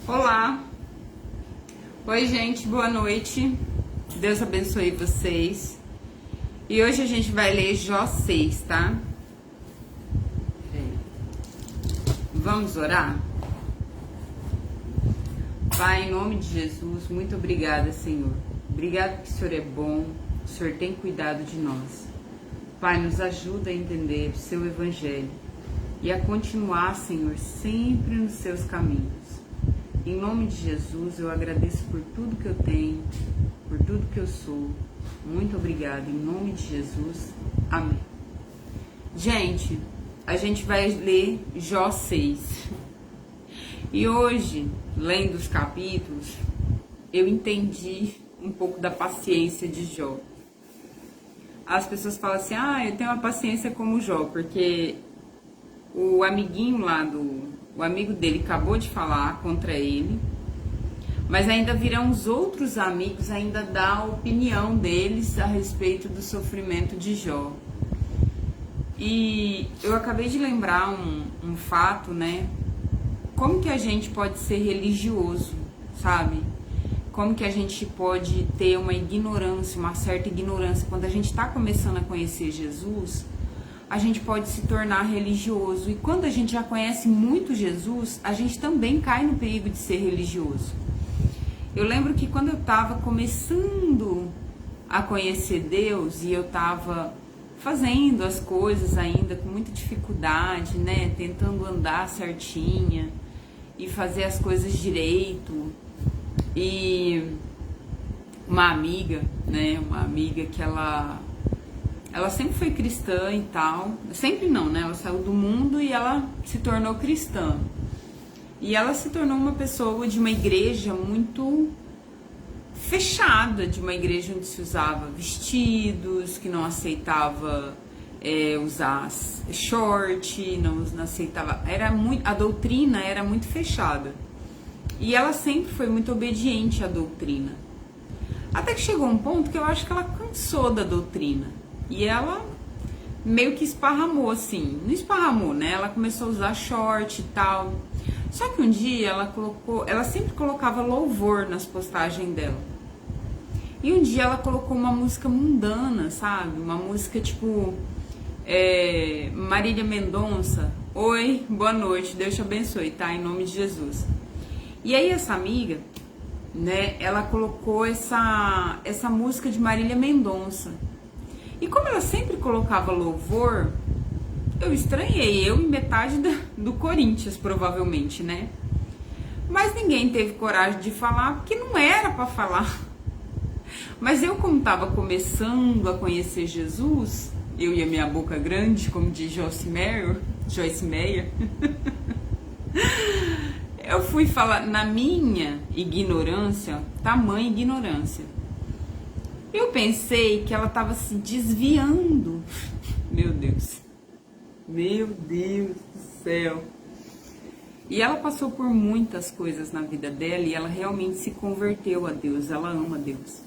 Olá, oi gente, boa noite, Deus abençoe vocês. E hoje a gente vai ler Jó 6, tá? Vamos orar? Pai, em nome de Jesus, muito obrigada, Senhor. Obrigado porque o Senhor é bom, o Senhor tem cuidado de nós. Pai, nos ajuda a entender o seu evangelho e a continuar, Senhor, sempre nos seus caminhos. Em nome de Jesus, eu agradeço por tudo que eu tenho, por tudo que eu sou. Muito obrigada. Em nome de Jesus. Amém. Gente, a gente vai ler Jó 6. E hoje, lendo os capítulos, eu entendi um pouco da paciência de Jó. As pessoas falam assim, eu tenho uma paciência como Jó, porque o amiguinho lá o amigo dele acabou de falar contra ele, mas ainda virão os outros amigos ainda dar a opinião deles a respeito do sofrimento de Jó. E eu acabei de lembrar um fato, né? Como que a gente pode ser religioso, sabe? Como que a gente pode ter uma ignorância, uma certa ignorância. Quando a gente está começando a conhecer Jesus, a gente pode se tornar religioso. E quando a gente já conhece muito Jesus, a gente também cai no perigo de ser religioso. Eu lembro que quando eu estava começando a conhecer Deus e eu estava fazendo as coisas ainda com muita dificuldade, né? Tentando andar certinha e fazer as coisas direito. E uma amiga, né? Uma amiga que ela sempre foi cristã e tal. Sempre não, né? Ela saiu do mundo e ela se tornou cristã. E ela se tornou uma pessoa de uma igreja muito fechada, de uma igreja onde se usava vestidos, que não aceitava usar short, não aceitava. A doutrina era muito fechada. E ela sempre foi muito obediente à doutrina. Até que chegou um ponto que eu acho que ela cansou da doutrina. E ela meio que esparramou, assim. Não esparramou, né? Ela começou a usar short e tal. Só que um dia ela sempre colocava louvor nas postagens dela. E um dia ela colocou uma música mundana, sabe? Uma música tipo Marília Mendonça. Oi, boa noite, Deus te abençoe, tá? Em nome de Jesus. E aí essa amiga, né? Ela colocou essa música de Marília Mendonça. E como ela sempre colocava louvor, eu estranhei, eu e metade do Corinthians, provavelmente, né? Mas ninguém teve coragem de falar, porque não era para falar. Mas eu, como estava começando a conhecer Jesus, eu e a minha boca grande, como diz Joyce Meyer, eu fui falar, na minha ignorância, tamanha ignorância, eu pensei que ela estava se desviando. Meu Deus do céu. E ela passou por muitas coisas na vida dela e ela realmente se converteu a Deus, ela ama Deus.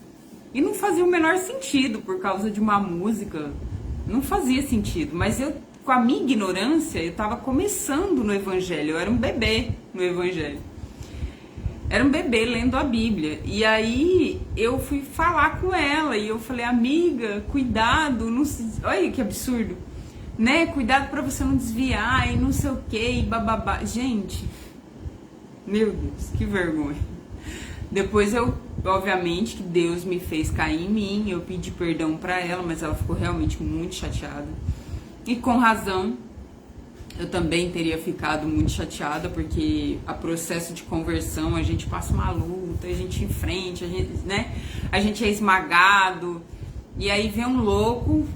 E não fazia o menor sentido por causa de uma música, não fazia sentido, mas eu, com a minha ignorância, eu estava começando no evangelho, eu era um bebê no evangelho. Era um bebê lendo a Bíblia. E aí eu fui falar com ela e eu falei, amiga, cuidado, não se... olha que absurdo, né? Cuidado pra você não desviar e não sei o que, e bababá. Gente, meu Deus, que vergonha. Depois obviamente que Deus me fez cair em mim, eu pedi perdão pra ela, mas ela ficou realmente muito chateada. E com razão. Eu também teria ficado muito chateada, porque a processo de conversão, a gente passa uma luta, a gente enfrenta, a gente é esmagado, e aí vem um louco,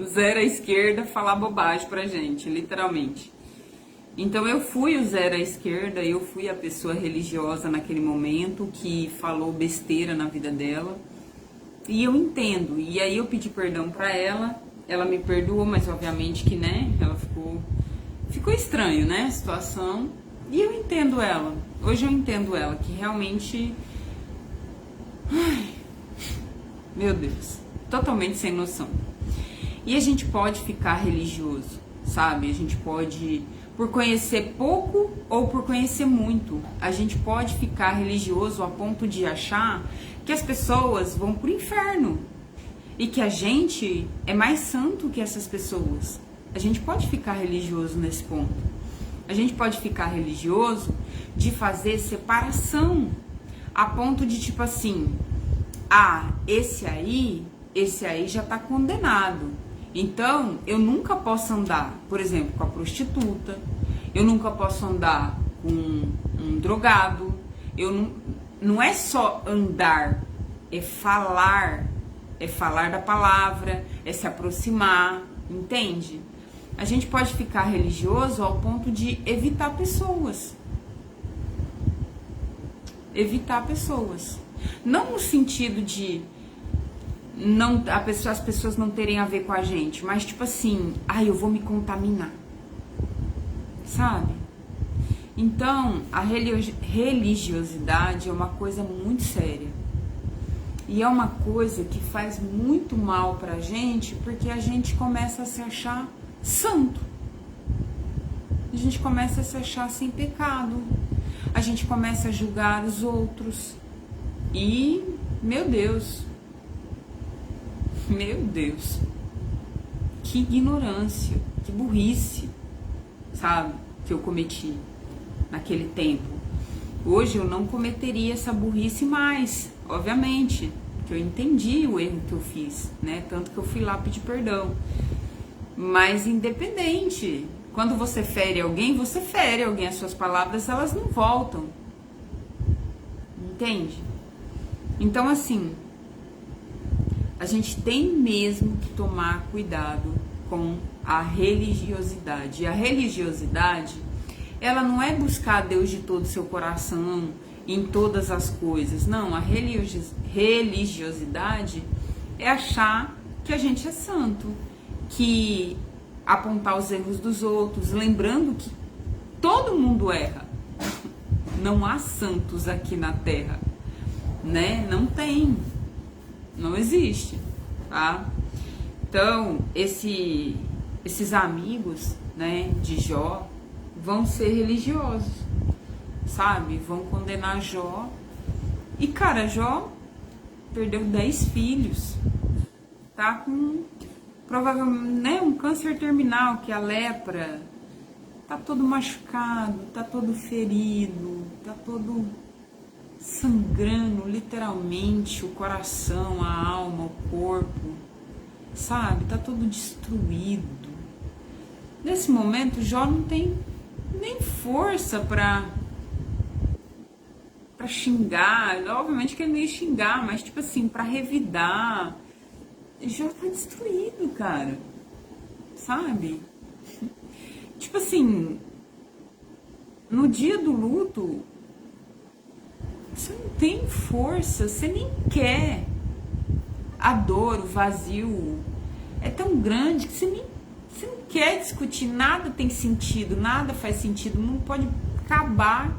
zero à esquerda, falar bobagem pra gente, literalmente. Então eu fui o zero à esquerda, eu fui a pessoa religiosa naquele momento, que falou besteira na vida dela, e eu entendo, e aí eu pedi perdão pra ela. Ela me perdoou, mas obviamente que, né, ela ficou estranho, né, a situação. E eu entendo ela. Hoje eu entendo ela, que realmente... meu Deus, totalmente sem noção. E a gente pode ficar religioso, sabe? A gente pode por conhecer pouco ou por conhecer muito. A gente pode ficar religioso a ponto de achar que as pessoas vão pro inferno e que a gente é mais santo que essas pessoas. A gente pode ficar religioso nesse ponto. A gente pode ficar religioso de fazer separação a ponto de tipo assim, esse aí já tá condenado. Então, eu nunca posso andar, por exemplo, com a prostituta, eu nunca posso andar com um drogado, não é só andar, é falar da palavra, é se aproximar, entende? A gente pode ficar religioso ao ponto de evitar pessoas. Evitar pessoas. Não no sentido de as pessoas não terem a ver com a gente, mas tipo assim, eu vou me contaminar, sabe? Então, a religiosidade é uma coisa muito séria e é uma coisa que faz muito mal pra gente, porque a gente começa a se achar santo, a gente começa a se achar sem pecado, a gente começa a julgar os outros e, meu Deus, que ignorância, que burrice, sabe, que eu cometi naquele tempo. Hoje eu não cometeria essa burrice mais, obviamente, porque eu entendi o erro que eu fiz, né, tanto que eu fui lá pedir perdão. Mas independente, quando você fere alguém, as suas palavras, elas não voltam, entende? Então assim, a gente tem mesmo que tomar cuidado com a religiosidade. E a religiosidade, ela não é buscar Deus de todo o seu coração, em todas as coisas. Não, a religiosidade é achar que a gente é santo, que apontar os erros dos outros, lembrando que todo mundo erra. Não há santos aqui na Terra, né? Não tem. Não existe, tá? Então, esses amigos, né, de Jó vão ser religiosos, sabe? Vão condenar Jó. E, cara, Jó perdeu 10 filhos. Tá com, provavelmente, né, um câncer terminal, que é a lepra. Tá todo machucado, tá todo ferido, tá todo sangrando, literalmente, o coração, a alma, o corpo, sabe? Tá todo destruído. Nesse momento, Jó não tem nem força pra xingar. Obviamente que ele não ia xingar, mas tipo assim, pra revidar. Jó tá destruído, cara, sabe? Tipo assim, no dia do luto, você não tem força, você nem quer. A dor, o vazio é tão grande que você não quer discutir, nada tem sentido, nada faz sentido, não pode acabar.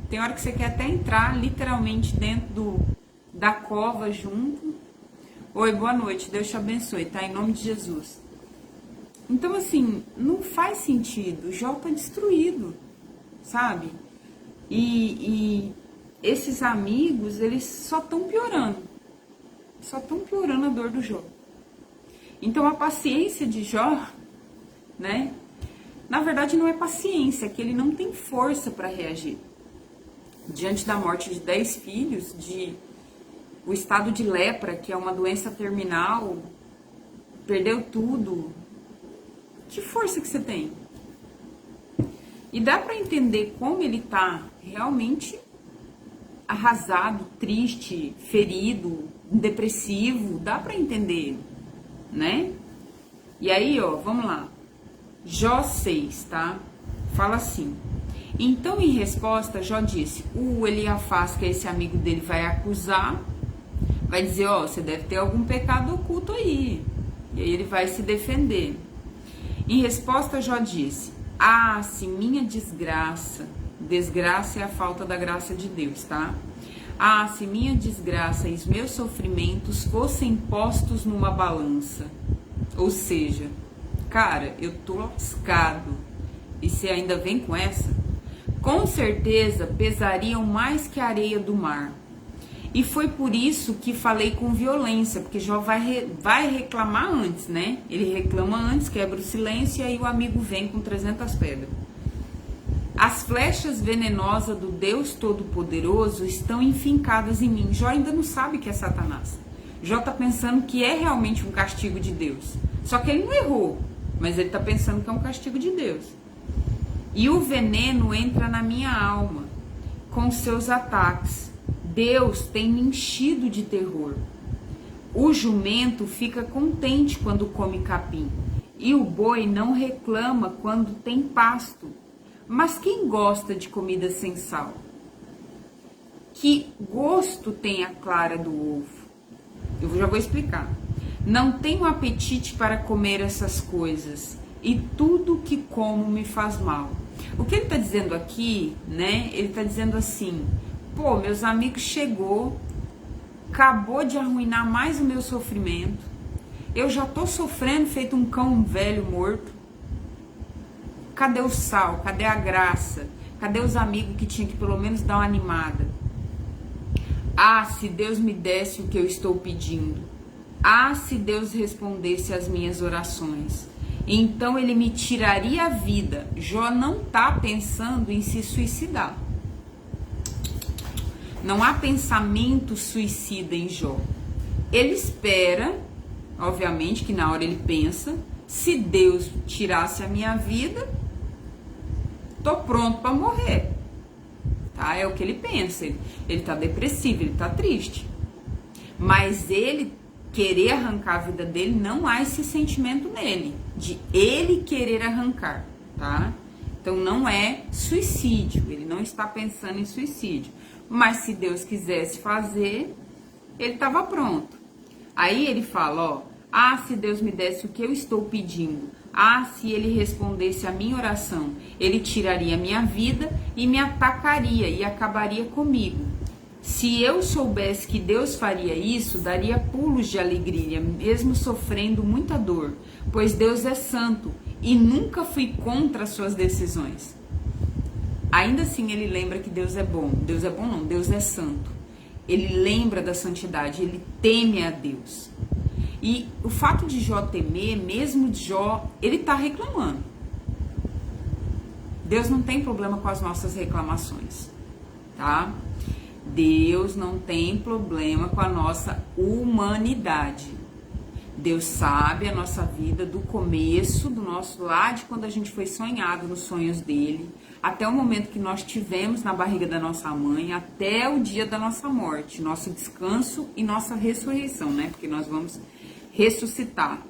Tem hora que você quer até entrar literalmente dentro da cova junto. Oi, boa noite, Deus te abençoe, tá? Em nome de Jesus. Então assim, não faz sentido, o Jó tá destruído, sabe? E esses amigos, eles só estão piorando a dor do Jó. Então a paciência de Jó, né, na verdade não é paciência, é que ele não tem força para reagir. Diante da morte de 10 filhos, o estado de lepra, que é uma doença terminal, perdeu tudo, que força que você tem? E dá para entender como ele tá realmente arrasado, triste, ferido, depressivo, dá para entender, né? E aí, ó, vamos lá. Jó 6, tá? Fala assim: então, em resposta, Jó disse: o Eliafaz, que é esse amigo dele, vai acusar, vai dizer, ó, você deve ter algum pecado oculto aí. E aí ele vai se defender. Em resposta, Jó disse: se minha desgraça é a falta da graça de Deus, tá? Se minha desgraça e os meus sofrimentos fossem postos numa balança. Ou seja, cara, eu tô lascado. E você ainda vem com essa? Com certeza pesariam mais que a areia do mar. E foi por isso que falei com violência, porque Jó vai reclamar antes, né? Ele reclama antes, quebra o silêncio, e aí o amigo vem com 300 pedras. As flechas venenosas do Deus Todo-Poderoso estão enfincadas em mim. Jó ainda não sabe que é Satanás. Jó está pensando que é realmente um castigo de Deus. Só que ele não errou, mas ele está pensando que é um castigo de Deus. E o veneno entra na minha alma com seus ataques. Deus tem me enchido de terror. O jumento fica contente quando come capim, e o boi não reclama quando tem pasto. Mas quem gosta de comida sem sal? Que gosto tem a clara do ovo? Eu já vou explicar. Não tenho apetite para comer essas coisas, e tudo que como me faz mal. O que ele está dizendo aqui, né? Ele está dizendo assim: pô, meus amigos chegou, acabou de arruinar mais o meu sofrimento. Eu já tô sofrendo feito um cão velho morto. Cadê o sal? Cadê a graça? Cadê os amigos que tinham que pelo menos dar uma animada? Ah, se Deus me desse o que eu estou pedindo. Ah, se Deus respondesse às minhas orações. Então ele me tiraria a vida. Jó não está pensando em se suicidar. Não há pensamento suicida em Jó. Ele espera, obviamente que na hora ele pensa, se Deus tirasse a minha vida, tô pronto para morrer. Tá? É o que ele pensa. Ele tá depressivo, ele tá triste. Mas ele querer arrancar a vida dele, não há esse sentimento nele, de ele querer arrancar, tá? Então não é suicídio, ele não está pensando em suicídio. Mas se Deus quisesse fazer, ele estava pronto. Aí ele fala, ó, ah, se Deus me desse o que eu estou pedindo, ah, se ele respondesse a minha oração, ele tiraria a minha vida e me atacaria e acabaria comigo. Se eu soubesse que Deus faria isso, daria pulos de alegria, mesmo sofrendo muita dor, pois Deus é santo e nunca fui contra as suas decisões. Ainda assim ele lembra que Deus é bom. Deus é bom não, Deus é santo. Ele lembra da santidade, ele teme a Deus. E o fato de Jó temer, mesmo de Jó, ele está reclamando. Deus não tem problema com as nossas reclamações, tá? Deus não tem problema com a nossa humanidade. Deus sabe a nossa vida do começo, do nosso lá de quando a gente foi sonhado nos sonhos dele, até o momento que nós tivemos na barriga da nossa mãe, até o dia da nossa morte, nosso descanso e nossa ressurreição, né? Porque nós vamos ressuscitar,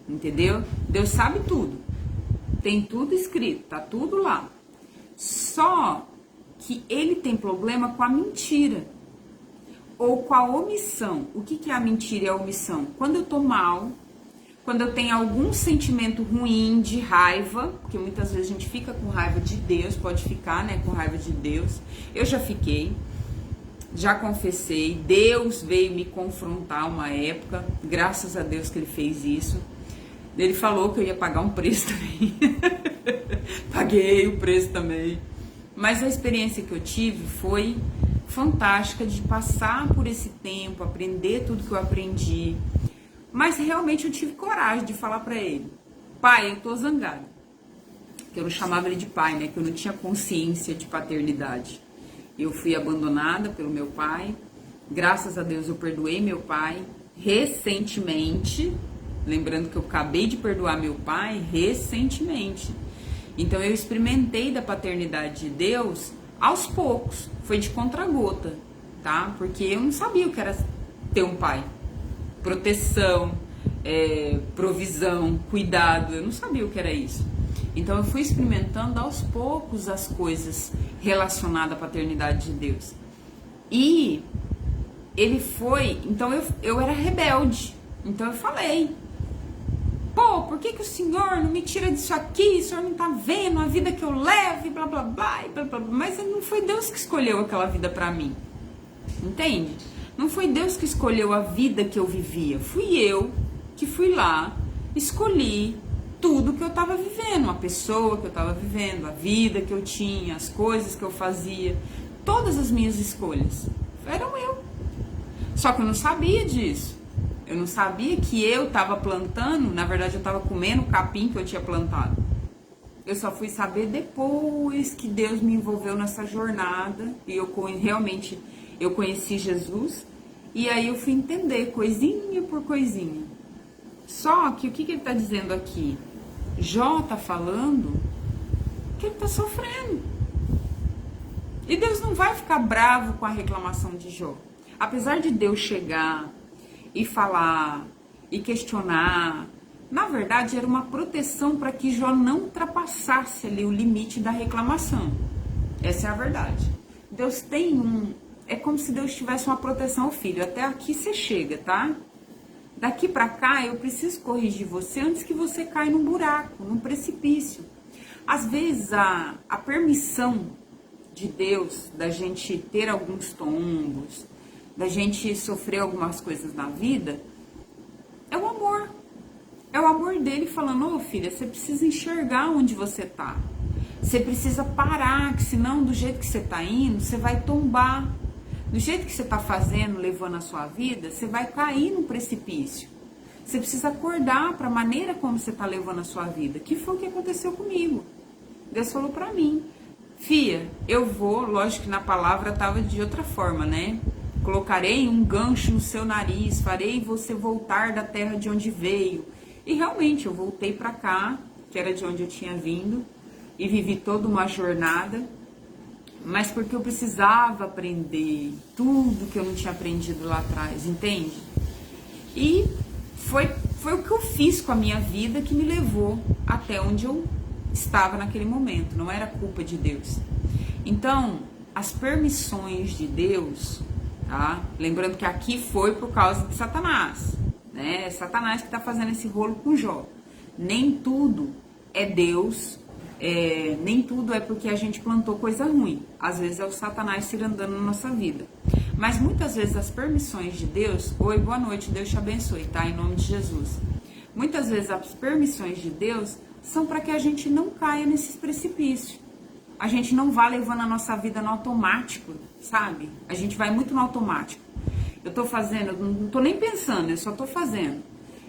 entendeu? Deus sabe tudo, tem tudo escrito, tá tudo lá. Só que ele tem problema com a mentira ou com a omissão. O que é a mentira e a omissão? Quando eu tô mal, quando eu tenho algum sentimento ruim, de raiva, porque muitas vezes a gente fica com raiva de Deus, pode ficar, né, com raiva de Deus. Eu já fiquei, já confessei, Deus veio me confrontar uma época, graças a Deus que ele fez isso. Ele falou que eu ia pagar um preço também. Paguei o preço também. Mas a experiência que eu tive foi fantástica de passar por esse tempo, aprender tudo que eu aprendi. Mas realmente eu tive coragem de falar pra ele: pai, eu tô zangada. Que eu não chamava ele de pai, né? Que eu não tinha consciência de paternidade. Eu fui abandonada pelo meu pai. Graças a Deus eu perdoei meu pai recentemente. Lembrando que eu acabei de perdoar meu pai recentemente. Então eu experimentei da paternidade de Deus aos poucos, foi de contra-gota, tá? Porque eu não sabia o que era ter um pai. Proteção, provisão, cuidado, eu não sabia o que era isso. Então eu fui experimentando aos poucos as coisas relacionadas à paternidade de Deus. E ele foi, então eu era rebelde, então eu falei: pô, por que o senhor não me tira disso aqui? O senhor não tá vendo a vida que eu levo e blá blá blá, e blá, blá, blá. Mas não foi Deus que escolheu aquela vida pra mim, entende? Não foi Deus que escolheu a vida que eu vivia, fui eu que fui lá, escolhi tudo que eu estava vivendo, a pessoa que eu estava vivendo, a vida que eu tinha, as coisas que eu fazia, todas as minhas escolhas eram eu. Só que eu não sabia disso. Eu não sabia que eu estava plantando, na verdade eu estava comendo o capim que eu tinha plantado. Eu só fui saber depois que Deus me envolveu nessa jornada e realmente eu conheci Jesus. E aí eu fui entender coisinha por coisinha. Só que o que ele está dizendo aqui? Jó está falando que ele está sofrendo. E Deus não vai ficar bravo com a reclamação de Jó. Apesar de Deus chegar e falar e questionar, na verdade era uma proteção para que Jó não ultrapassasse ali o limite da reclamação. Essa é a verdade. Deus tem é como se Deus tivesse uma proteção ao filho. Até aqui você chega, tá? Daqui para cá eu preciso corrigir você antes que você caia num buraco, num precipício. Às vezes a permissão de Deus da gente ter alguns tombos, da gente sofrer algumas coisas na vida, é o amor. É o amor dele falando, ô filha, você precisa enxergar onde você tá. Você precisa parar, que senão do jeito que você tá indo, você vai tombar. Do jeito que você tá fazendo, levando a sua vida, você vai cair no precipício. Você precisa acordar para a maneira como você tá levando a sua vida. Que foi o que aconteceu comigo. Deus falou para mim, Fia, eu vou, lógico que na palavra estava de outra forma, né? Colocarei um gancho no seu nariz, farei você voltar da terra de onde veio. E realmente eu voltei para cá, que era de onde eu tinha vindo, e vivi toda uma jornada, mas porque eu precisava aprender tudo que eu não tinha aprendido lá atrás, entende? E foi o que eu fiz com a minha vida que me levou até onde eu estava naquele momento, não era culpa de Deus. Então, as permissões de Deus, tá? Lembrando que aqui foi por causa de Satanás, né? É Satanás que está fazendo esse rolo com Jó. Nem tudo é Deus, nem tudo é porque a gente plantou coisa ruim. Às vezes é o Satanás se andando na nossa vida. Mas muitas vezes as permissões de Deus, oi, boa noite, Deus te abençoe, tá? Em nome de Jesus. Muitas vezes as permissões de Deus são para que a gente não caia nesses precipícios. A gente não vá levando a nossa vida no automático, sabe? A gente vai muito no automático. Eu tô fazendo, não tô nem pensando, eu só tô fazendo.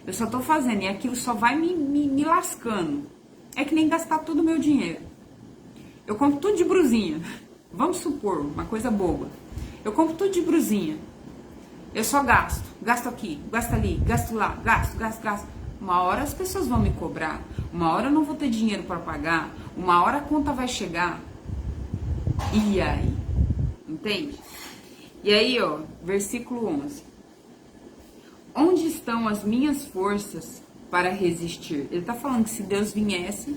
Eu só tô fazendo e aquilo só vai me lascando. É que nem gastar todo o meu dinheiro. Eu compro tudo de brusinha. Vamos supor, uma coisa boba. Eu compro tudo de brusinha. Eu só gasto. Gasto aqui, gasto ali, gasto lá, gasto. Uma hora as pessoas vão me cobrar. Uma hora eu não vou ter dinheiro para pagar. Uma hora a conta vai chegar. E aí? Entende? E aí, ó, versículo 11. Onde estão as minhas forças para resistir? Ele tá falando que se Deus viesse...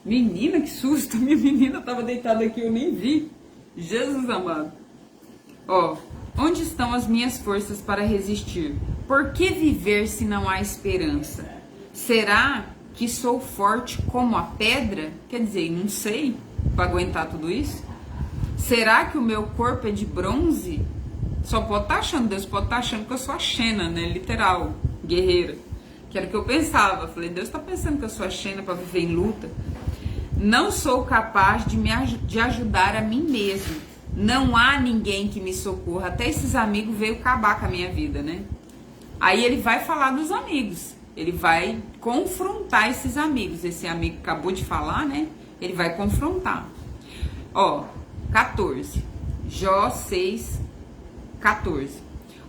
Menina, que susto! Minha menina tava deitada aqui, eu nem vi. Jesus amado. Ó, onde estão as minhas forças para resistir? Por que viver se não há esperança? Será que sou forte como a pedra? Quer dizer, não sei, para aguentar tudo isso. Será que o meu corpo é de bronze? Só pode estar achando, Deus pode estar achando que eu sou a Xena, né? Literal, guerreira. Que era o que eu pensava. Falei, Deus está pensando que eu sou a Xena para viver em luta. Não sou capaz de ajudar a mim mesmo. Não há ninguém que me socorra. Até esses amigos veio acabar com a minha vida, né? Aí ele vai falar dos amigos. Ele vai confrontar esses amigos. Esse amigo que acabou de falar, né? Ele vai confrontar. Ó, 14. Jó 6, 14.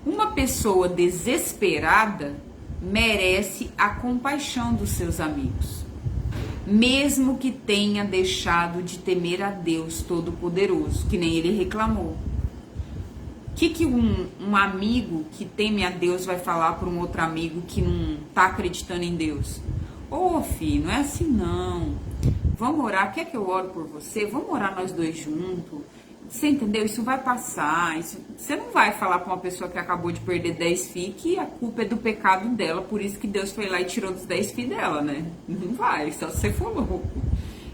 Uma pessoa desesperada merece a compaixão dos seus amigos, mesmo que tenha deixado de temer a Deus Todo-Poderoso, que nem ele reclamou. O que um amigo que teme a Deus vai falar para um outro amigo que não tá acreditando em Deus? Ô, filho, não é assim não. Vamos orar, quer que eu ore por você? Vamos orar nós dois juntos. Você entendeu? Isso vai passar. Você não vai falar para uma pessoa que acabou de perder 10 filhos que a culpa é do pecado dela, por isso que Deus foi lá e tirou dos 10 filhos dela, né? Não vai, só se você for louco.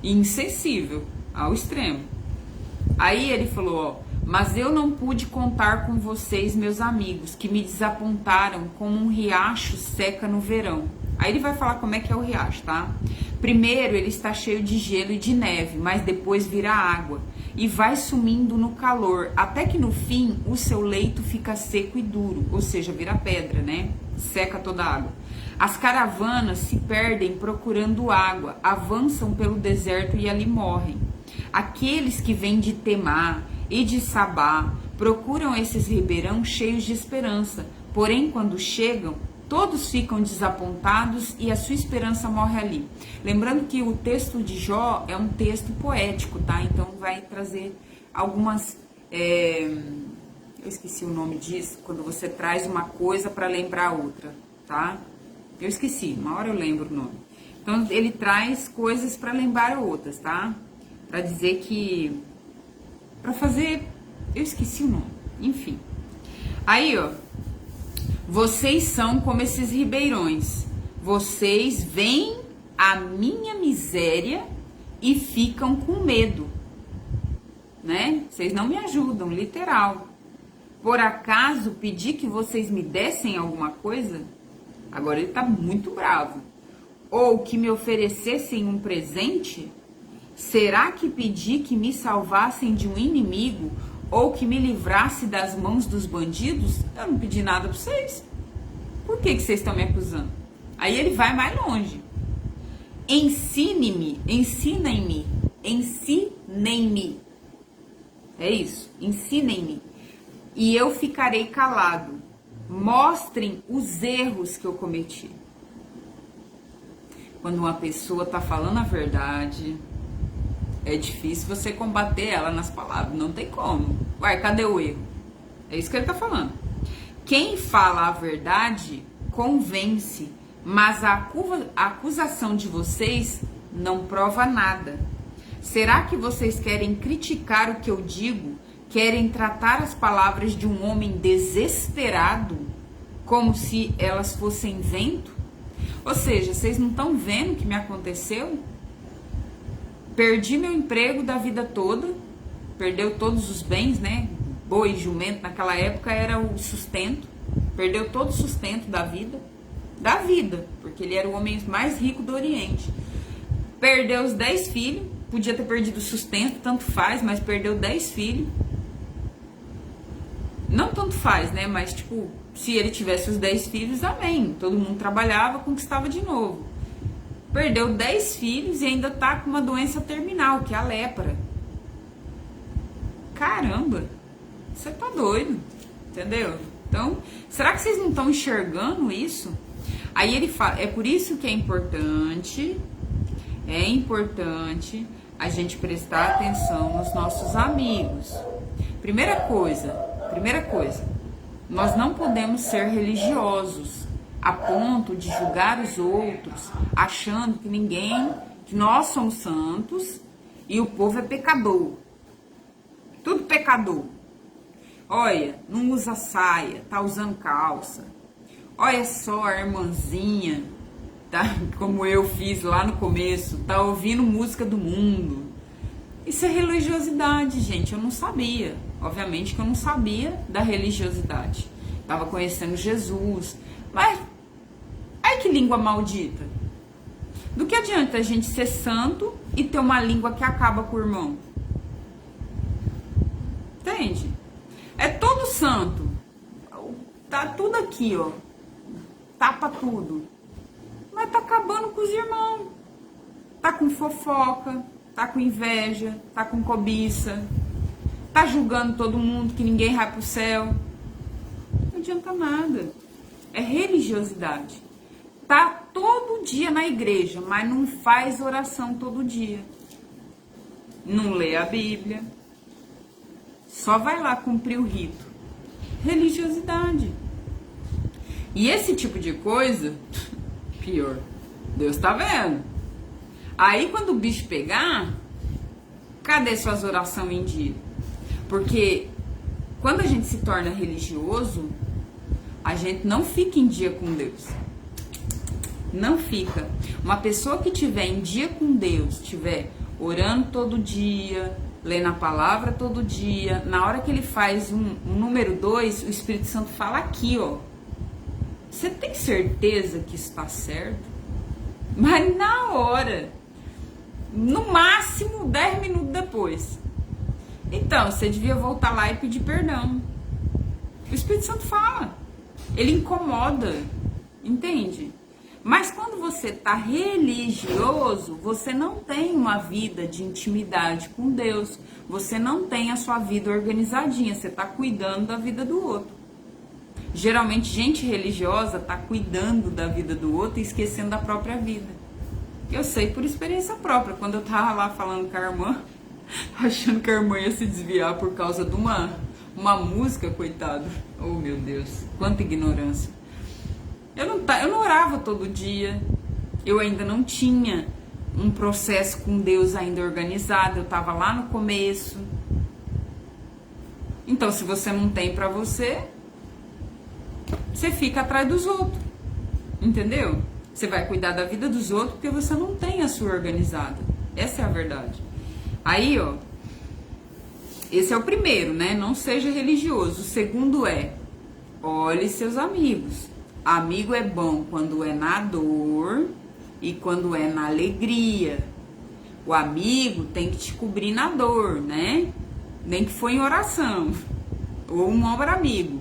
E insensível ao extremo. Aí ele falou, ó, mas eu não pude contar com vocês, meus amigos, que me desapontaram como um riacho seca no verão. Aí ele vai falar como é que é o riacho, tá? Primeiro ele está cheio de gelo e de neve, mas depois vira água e vai sumindo no calor, até que no fim o seu leito fica seco e duro, ou seja, vira pedra, né? Seca toda a água. As caravanas se perdem procurando água, avançam pelo deserto e ali morrem. Aqueles que vêm de Temá e de Sabá procuram esses ribeirões cheios de esperança, porém quando chegam, todos ficam desapontados e a sua esperança morre ali. Lembrando que o texto de Jó é um texto poético, tá? Então vai trazer algumas... eu esqueci o nome disso, quando você traz uma coisa para lembrar outra, tá? Eu esqueci, uma hora eu lembro o nome. Então ele traz coisas para lembrar outras, tá? Para dizer que... para fazer... eu esqueci o nome, enfim. Aí, ó. Vocês são como esses ribeirões. Vocês veem a minha miséria e ficam com medo, né? Vocês não me ajudam, literal. Por acaso pedi que vocês me dessem alguma coisa? Agora ele tá muito bravo. Ou que me oferecessem um presente? Será que pedi que me salvassem de um inimigo? Ou que me livrasse das mãos dos bandidos? Eu não pedi nada para vocês. Por que vocês estão me acusando? Aí ele vai mais longe. Ensine-me, ensinem-me, ensinem-me. É isso, ensinem-me. E eu ficarei calado. Mostrem os erros que eu cometi. Quando uma pessoa está falando a verdade... é difícil você combater ela nas palavras, não tem como. Uai, cadê o erro? É isso que ele tá falando. Quem fala a verdade convence, mas a acusação de vocês não prova nada. Será que vocês querem criticar o que eu digo? Querem tratar as palavras de um homem desesperado como se elas fossem vento? Ou seja, vocês não estão vendo o que me aconteceu? Perdi meu emprego da vida toda, perdeu todos os bens, né? Boi e jumento naquela época era o sustento, perdeu todo o sustento da vida, porque ele era o homem mais rico do Oriente. Perdeu os 10 filhos, podia ter perdido o sustento, tanto faz, mas perdeu 10 filhos. Não tanto faz, né? Mas tipo, se ele tivesse os 10 filhos, amém. Todo mundo trabalhava, conquistava de novo. Perdeu 10 filhos e ainda tá com uma doença terminal, que é a lepra. Caramba, você tá doido, entendeu? Então, será que vocês não estão enxergando isso? Aí ele fala, é por isso que é importante a gente prestar atenção nos nossos amigos. Primeira coisa, nós não podemos ser religiosos a ponto de julgar os outros, achando que nós somos santos e o povo é pecador. Tudo pecador. Olha, não usa saia, tá usando calça. Olha só a irmãzinha, tá? Como eu fiz lá no começo, tá ouvindo música do mundo. Isso é religiosidade, gente, eu não sabia. Obviamente que eu não sabia da religiosidade. Tava conhecendo Jesus, mas ai que língua maldita. Do que adianta a gente ser santo e ter uma língua que acaba com o irmão? Entende? É todo santo. Tá tudo aqui, ó. Tapa tudo. Mas tá acabando com os irmãos. Tá com fofoca, tá com inveja, tá com cobiça. Tá julgando todo mundo, que ninguém vai pro céu. Não adianta nada. É religiosidade. Tá todo dia na igreja, mas não faz oração todo dia. Não lê a Bíblia. Só vai lá cumprir o rito. Religiosidade. E esse tipo de coisa, pior, Deus tá vendo. Aí quando o bicho pegar, cadê suas orações em dia? Porque quando a gente se torna religioso, a gente não fica em dia com Deus. Não fica. Uma pessoa que tiver em dia com Deus, tiver orando todo dia, lendo a palavra todo dia, na hora que ele faz um número 2, o Espírito Santo fala aqui, ó. Você tem certeza que isso está certo? Mas na hora, no máximo 10 minutos depois. Então, você devia voltar lá e pedir perdão. O Espírito Santo fala. Ele incomoda, entende? Mas quando você está religioso, você não tem uma vida de intimidade com Deus. Você não tem a sua vida organizadinha. Você está cuidando da vida do outro. Geralmente, gente religiosa está cuidando da vida do outro e esquecendo da própria vida. Eu sei por experiência própria. Quando eu estava lá falando com a irmã, achando que a irmã ia se desviar por causa de uma música, coitado. Oh, meu Deus, quanta ignorância. Eu não orava todo dia. Eu ainda não tinha um processo com Deus ainda organizado. Eu estava lá no começo. Então, se você não tem pra você, você fica atrás dos outros. Entendeu? Você vai cuidar da vida dos outros porque você não tem a sua organizada. Essa é a verdade. Aí, ó, esse é o primeiro, né? Não seja religioso. O segundo é, olhe seus amigos. Amigo é bom quando é na dor e quando é na alegria. O amigo tem que te cobrir na dor, né? Nem que for em oração. Ou um ombro amigo.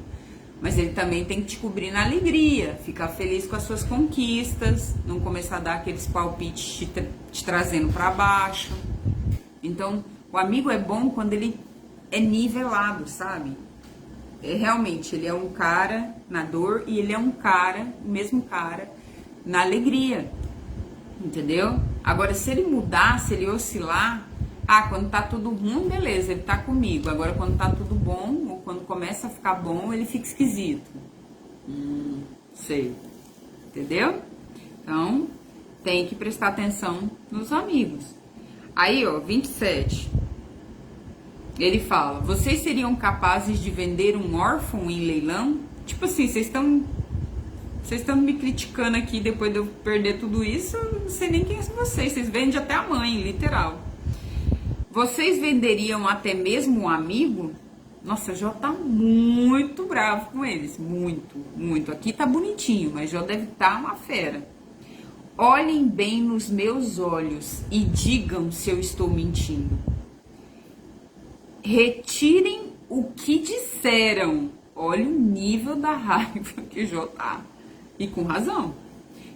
Mas ele também tem que te cobrir na alegria. Ficar feliz com as suas conquistas. Não começar a dar aqueles palpites te trazendo para baixo. Então, o amigo é bom quando ele é nivelado, sabe? Realmente, ele é um cara na dor e ele é um cara, o mesmo cara, na alegria. Entendeu? Agora, se ele mudar, se ele oscilar, quando tá tudo ruim, beleza, ele tá comigo. Agora, quando tá tudo bom, ou quando começa a ficar bom, ele fica esquisito. Sei. Entendeu? Então, tem que prestar atenção nos amigos. Aí, ó, 27. Ele fala, vocês seriam capazes de vender um órfão em leilão? Tipo assim, vocês estão me criticando aqui depois de eu perder tudo isso, eu não sei nem quem são vocês vendem até a mãe, literal. Vocês venderiam até mesmo um amigo? Nossa, Jó tá muito bravo com eles, muito, muito. Aqui tá bonitinho, mas Jó deve estar uma fera. Olhem bem nos meus olhos e digam se eu estou mentindo. Retirem o que disseram. Olha o nível da raiva que Jó tá. E com razão.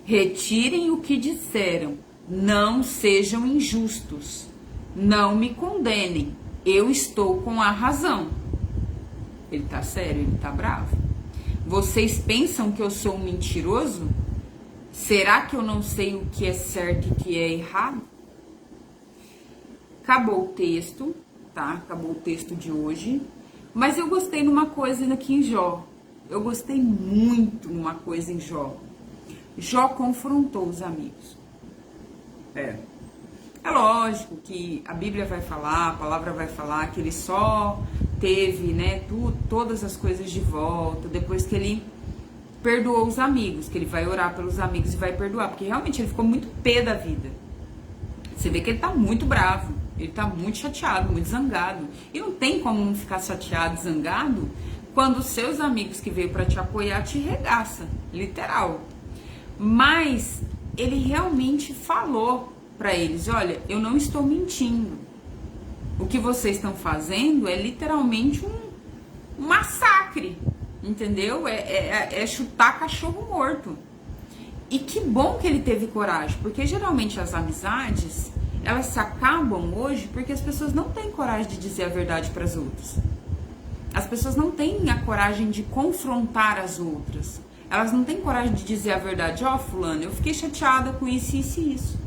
Retirem o que disseram. Não sejam injustos. Não me condenem. Eu estou com a razão. Ele tá sério, ele tá bravo. Vocês pensam que eu sou um mentiroso? Será que eu não sei o que é certo e o que é errado? Acabou o texto, tá? Acabou o texto de hoje. Mas eu gostei de uma coisa aqui em Jó. Eu gostei muito de uma coisa em Jó. Jó confrontou os amigos. É lógico que a Bíblia vai falar, a palavra vai falar que ele só teve, né, todas as coisas de volta depois que ele perdoou os amigos, que ele vai orar pelos amigos e vai perdoar, porque realmente ele ficou muito pé da vida. Você vê que ele tá muito bravo, ele tá muito chateado, muito zangado. E não tem como não ficar chateado, zangado, quando os seus amigos que veio para te apoiar te regaça, literal. Mas ele realmente falou para eles, olha, eu não estou mentindo. O que vocês estão fazendo é literalmente um massacre, entendeu? É chutar cachorro morto. E que bom que ele teve coragem, porque geralmente as amizades, elas se acabam hoje porque as pessoas não têm coragem de dizer a verdade para as outras. As pessoas não têm a coragem de confrontar as outras. Elas não têm coragem de dizer a verdade. Ó, fulano, eu fiquei chateada com isso, isso e isso.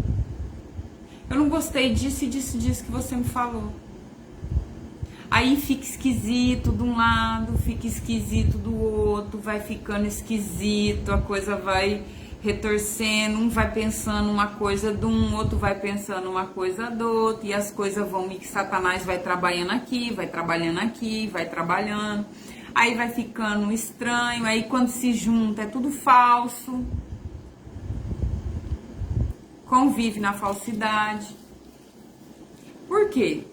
Eu não gostei disso e disso que você me falou. Aí fica esquisito de um lado, fica esquisito do outro, vai ficando esquisito, a coisa vai retorcendo, um vai pensando uma coisa de um, outro vai pensando uma coisa do outro, e as coisas vão, que Satanás vai trabalhando aqui, vai trabalhando, aí vai ficando estranho, aí quando se junta é tudo falso, convive na falsidade. Por quê?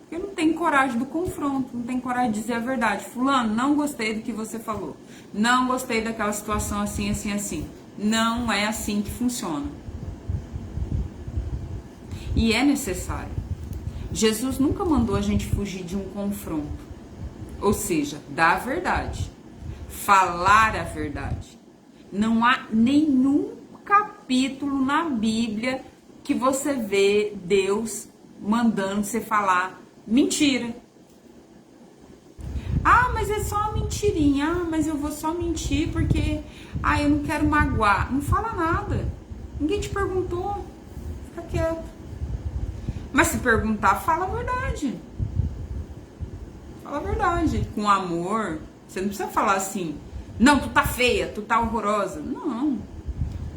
Porque não tem coragem do confronto, não tem coragem de dizer a verdade. Fulano, não gostei do que você falou, não gostei daquela situação assim, assim, assim. Não é assim que funciona. E é necessário. Jesus nunca mandou a gente fugir de um confronto. Ou seja, dar a verdade. Falar a verdade. Não há nenhum capítulo na Bíblia que você vê Deus mandando você falar mentira. Ah, mas é só uma mentirinha. Ah, mas eu vou só mentir porque eu não quero magoar. Não fala nada. Ninguém te perguntou. Fica quieto. Mas se perguntar, fala a verdade. Fala a verdade. Com amor. Você não precisa falar assim, não, tu tá feia, tu tá horrorosa. Não.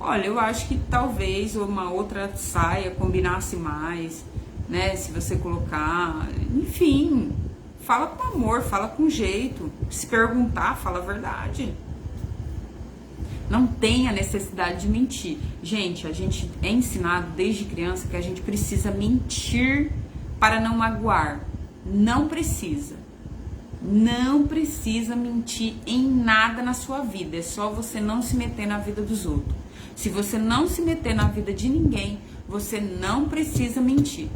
Olha, eu acho que talvez uma outra saia combinasse mais, né? Se você colocar, enfim, fala com amor, fala com jeito. Se perguntar, fala a verdade. Não tem a necessidade de mentir. Gente, a gente é ensinado desde criança que a gente precisa mentir para não magoar. Não precisa. Não precisa mentir em nada na sua vida. É só você não se meter na vida dos outros. Se você não se meter na vida de ninguém, você não precisa mentir.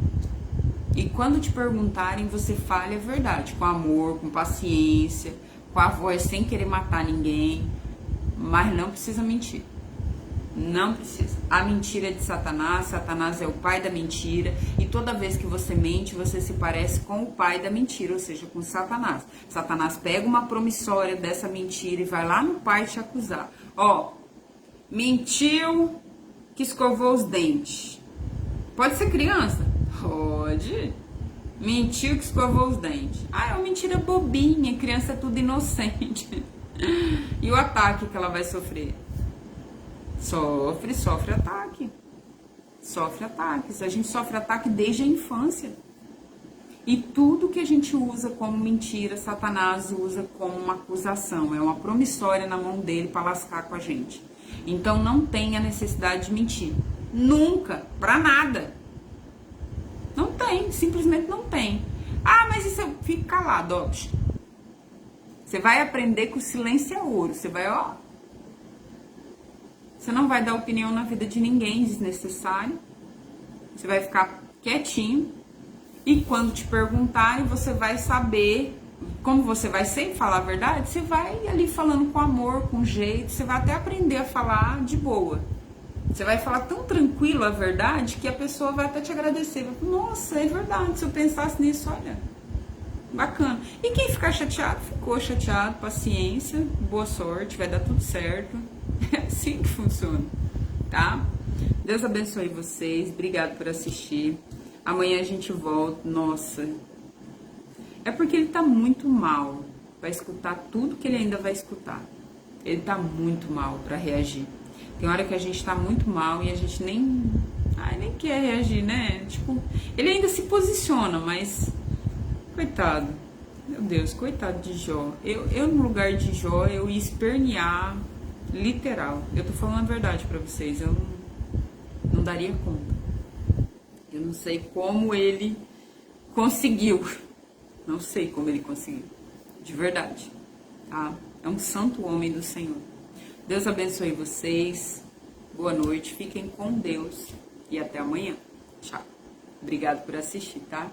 E quando te perguntarem, você fale a verdade, com amor, com paciência, com a voz sem querer matar ninguém, mas não precisa mentir. Não precisa. A mentira é de Satanás, Satanás é o pai da mentira, e toda vez que você mente, você se parece com o pai da mentira, ou seja, com Satanás. Satanás pega uma promissória dessa mentira e vai lá no pai te acusar. Ó, mentiu que escovou os dentes. Pode ser criança? Pode. Mentiu que escovou os dentes. É uma mentira bobinha, criança é tudo inocente. E o ataque que ela vai sofrer? Sofre ataque. Sofre ataques. A gente sofre ataque desde a infância. E tudo que a gente usa como mentira, Satanás usa como uma acusação. É uma promissória na mão dele para lascar com a gente. Então não tem a necessidade de mentir. Nunca. Pra nada. Não tem. Simplesmente não tem. Mas isso eu fico calado, ó. Você vai aprender que o silêncio é ouro. Você vai, ó. Você não vai dar opinião na vida de ninguém desnecessário. Você vai ficar quietinho. E quando te perguntarem, você vai saber. Como você vai sempre falar a verdade, você vai ali falando com amor, com jeito. Você vai até aprender a falar de boa. Você vai falar tão tranquilo a verdade que a pessoa vai até te agradecer. Vai falar, nossa, é verdade. Se eu pensasse nisso, olha, bacana. E quem ficar chateado, ficou chateado. Paciência, boa sorte, vai dar tudo certo. É assim que funciona, tá? Deus abençoe vocês. Obrigado por assistir. Amanhã a gente volta. Nossa, é porque ele tá muito mal. Vai escutar tudo que ele ainda vai escutar. Ele tá muito mal pra reagir. Tem hora que a gente tá muito mal e a gente nem quer reagir, né? Tipo, ele ainda se posiciona, mas coitado. Meu Deus, coitado de Jó. Eu no lugar de Jó, eu ia espernear. Literal. Eu tô falando a verdade pra vocês. Eu não daria conta. Eu não sei como ele conseguiu. Não sei como ele conseguiu. De verdade. Tá? É um santo homem do Senhor. Deus abençoe vocês. Boa noite. Fiquem com Deus. E até amanhã. Tchau. Obrigado por assistir, tá?